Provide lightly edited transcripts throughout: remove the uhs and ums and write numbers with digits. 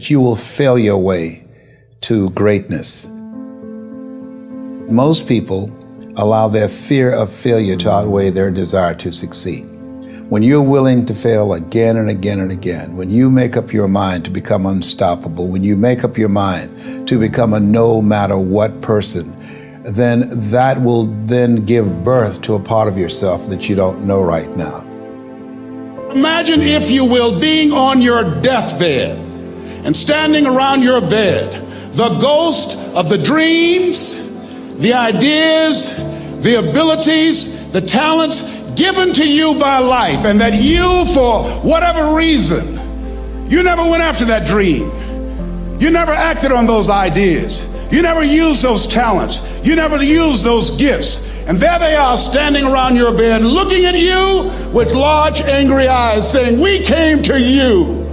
You will fail your way to greatness. Most people allow their fear of failure to outweigh their desire to succeed. When you're willing to fail again and again and again, when you make up your mind to become unstoppable, when you make up your mind to become a no matter what person, then that will then give birth to a part of yourself that you don't know right now. Imagine, if you will, being on your deathbed and standing around your bed, the ghost of the dreams, the ideas, the abilities, the talents given to you by life, and that you, for whatever reason, you never went after that dream. You never acted on those ideas. You never used those talents. You never used those gifts. And there they are standing around your bed, looking at you with large, angry eyes, saying, "We came to you,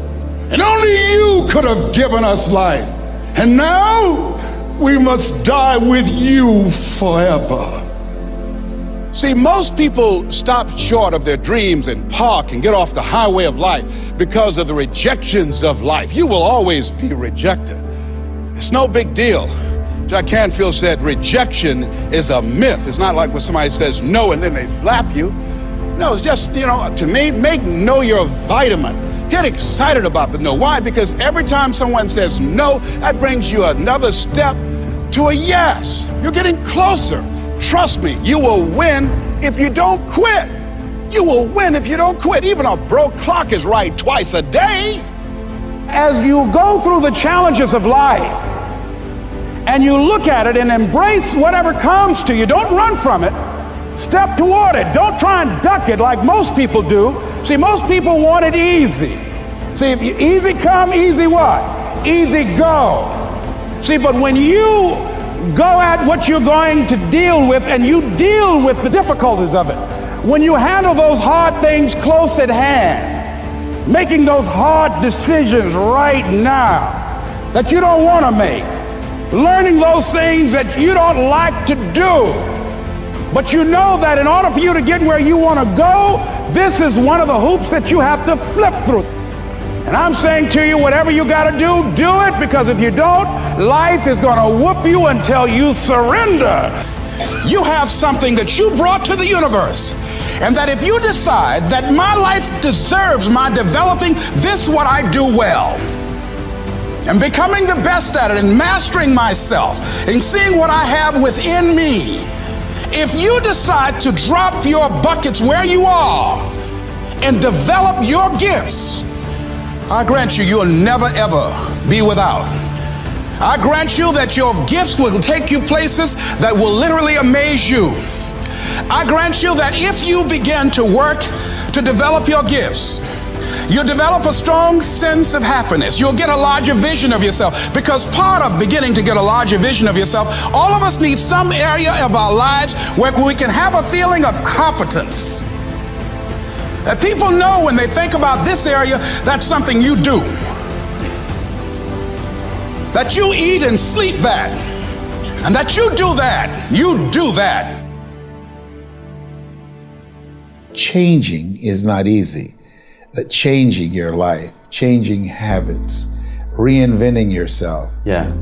and only you could have given us life. And now we must die with you forever." See, most people stop short of their dreams and park and get off the highway of life because of the rejections of life. You will always be rejected. It's no big deal. Jack Canfield said rejection is a myth. It's not like when somebody says no and then they slap you. No, it's just, to me, make no your vitamin. Get excited about the no. Why? Because every time someone says no, that brings you another step to a yes. You're getting closer. Trust me, you will win if you don't quit. You will win if you don't quit. Even a broke clock is right twice a day. As you go through the challenges of life and you look at it and embrace whatever comes to you, don't run from it. Step toward it. Don't try and duck it like most people do. See, most people want it easy. See, easy come, easy what? Easy go. See, but when you go at what you're going to deal with and you deal with the difficulties of it, when you handle those hard things close at hand, making those hard decisions right now that you don't want to make, learning those things that you don't like to do, but you know that in order for you to get where you want to go, this is one of the hoops that you have to flip through. And I'm saying to you, whatever you got to do it, because if you don't, life is going to whoop you until you surrender. You have something that you brought to the universe, and that if you decide that my life deserves my developing this, what I do well, and becoming the best at it, and mastering myself, and seeing what I have within me, if you decide to drop your buckets where you are and develop your gifts, I grant you, you'll never ever be without. I grant you that your gifts will take you places that will literally amaze you. I grant you that if you begin to work to develop your gifts, you'll develop a strong sense of happiness. You'll get a larger vision of yourself, because part of beginning to get a larger vision of yourself, all of us need some area of our lives where we can have a feeling of competence. That people know when they think about this area, that's something you do. That you eat and sleep that. And that you do that. You do that. Changing is not easy. That changing your life, changing habits, reinventing yourself,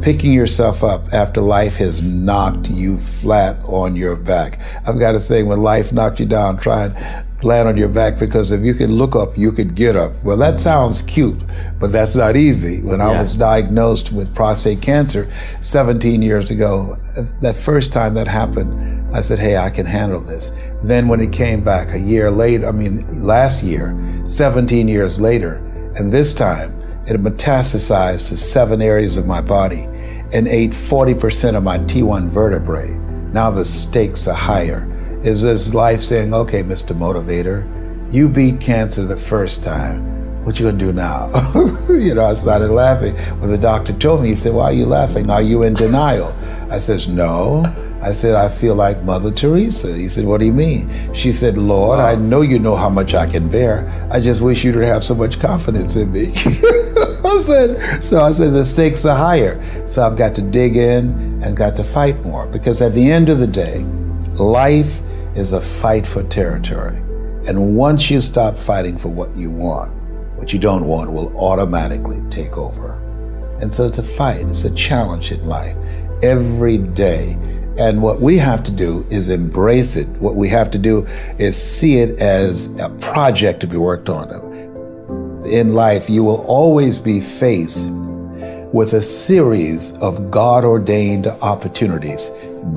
picking yourself up after life has knocked you flat on your back. I've got to say, when life knocked you down, try and land on your back, because if you could look up, you could get up. Well, that sounds cute, but that's not easy. When I was diagnosed with prostate cancer 17 years ago, that first time that happened, I said, hey, I can handle this. Then when it came back a year later, last year, 17 years later, and this time it metastasized to 7 areas of my body and ate 40% of my T1 vertebrae. Now the stakes are higher. Is this life saying, okay, Mr. Motivator, you beat cancer the first time. What you gonna do now? I started laughing. When the doctor told me, he said, why are you laughing? Are you in denial? I said, no. I said, I feel like Mother Teresa. He said, what do you mean? She said, Lord, I know you know how much I can bear. I just wish you to have so much confidence in me. I said, the stakes are higher. So I've got to dig in and got to fight more, because at the end of the day, life is a fight for territory. And once you stop fighting for what you want, what you don't want will automatically take over. And so it's a fight, it's a challenge in life every day. And what we have to do is embrace it. What we have to do is see it as a project to be worked on. In life, you will always be faced with a series of God-ordained opportunities,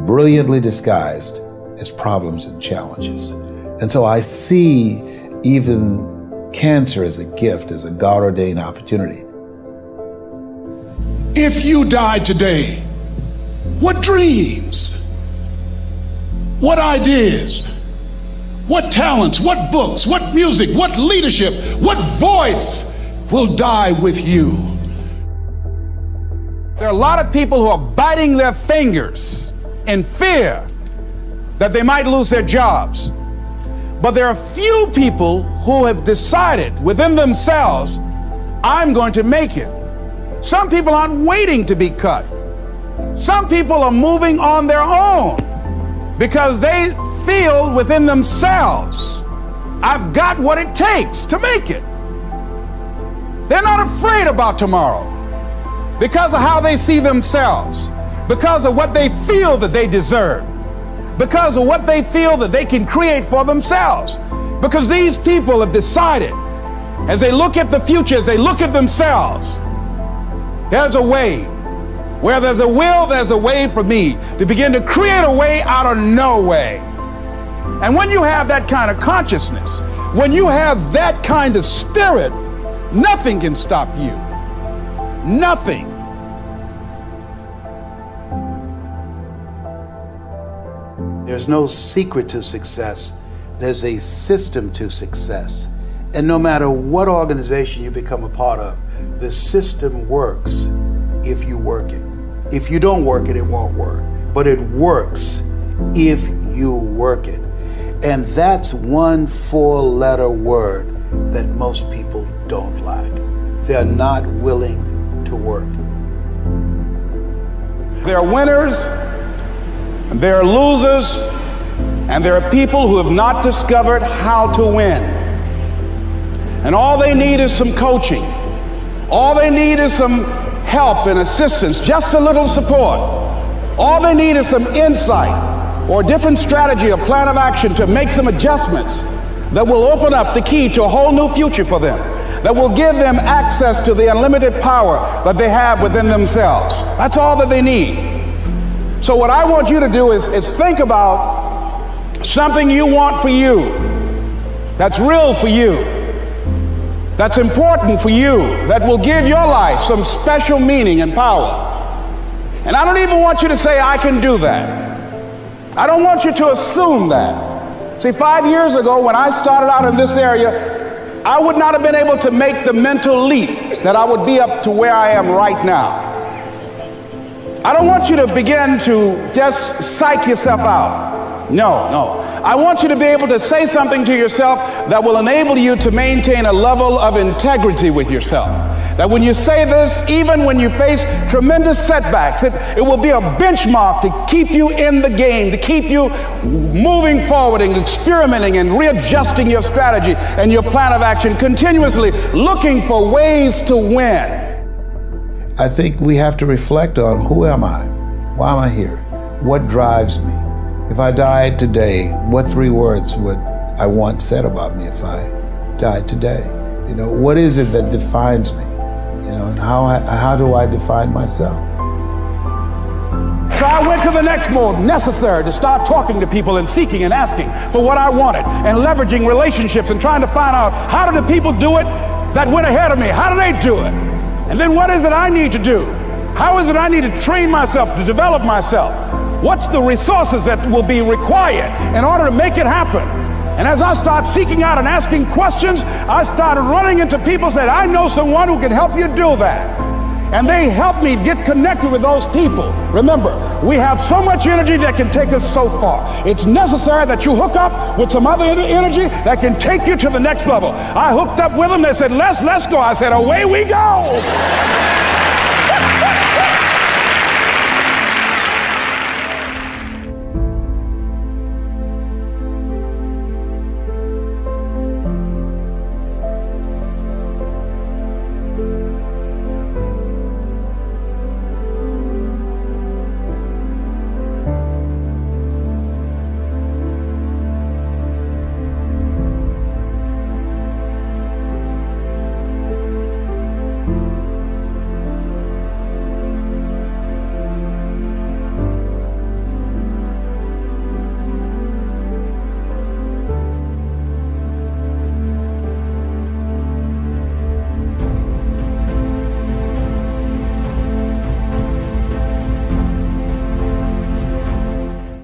brilliantly disguised as problems and challenges. And so I see even cancer as a gift, as a God-ordained opportunity. If you died today, what dreams, what ideas, what talents, what books, what music, what leadership, what voice will die with you? There are a lot of people who are biting their fingers in fear that they might lose their jobs. But there are few people who have decided within themselves, I'm going to make it. Some people aren't waiting to be cut. Some people are moving on their own because they feel within themselves, I've got what it takes to make it. They're not afraid about tomorrow because of how they see themselves, because of what they feel that they deserve, because of what they feel that they can create for themselves. Because these people have decided, as they look at the future, as they look at themselves, there's a way. Where there's a will, there's a way for me to begin to create a way out of no way. And when you have that kind of consciousness, when you have that kind of spirit, nothing can stop you. Nothing. There's no secret to success. There's a system to success. And no matter what organization you become a part of, the system works if you work it. If you don't work it, it won't work. But it works if you work it. And that's one 4-letter word that most people don't like. They're not willing to work. There are winners, and there are losers, and there are people who have not discovered how to win. And all they need is some coaching. All they need is some help and assistance, just a little support. All they need is some insight or a different strategy, a plan of action to make some adjustments that will open up the key to a whole new future for them, that will give them access to the unlimited power that they have within themselves. That's all that they need. So what I want you to do is think about something you want for you, that's real for you, that's important for you, that will give your life some special meaning and power. And I don't even want you to say, I can do that. I don't want you to assume that. See, 5 years ago when I started out in this area, I would not have been able to make the mental leap that I would be up to where I am right now. I don't want you to begin to just psych yourself out. No. I want you to be able to say something to yourself that will enable you to maintain a level of integrity with yourself. That when you say this, even when you face tremendous setbacks, it will be a benchmark to keep you in the game, to keep you moving forward and experimenting and readjusting your strategy and your plan of action, continuously looking for ways to win. I think we have to reflect on, who am I? Why am I here? What drives me? If I died today, what 3 words would I want said about me if I died today? You know, what is it that defines me? You know, and how do I define myself? So I went to the next mode necessary to start talking to people and seeking and asking for what I wanted and leveraging relationships and trying to find out, how do the people do it that went ahead of me? How do they do it? And then what is it I need to do? How is it I need to train myself, to develop myself? What's the resources that will be required in order to make it happen? And as I start seeking out and asking questions, I started running into people who said, I know someone who can help you do that. And they helped me get connected with those people. Remember, we have so much energy that can take us so far. It's necessary that you hook up with some other energy that can take you to the next level. I hooked up with them. They said, let's go. I said, away we go.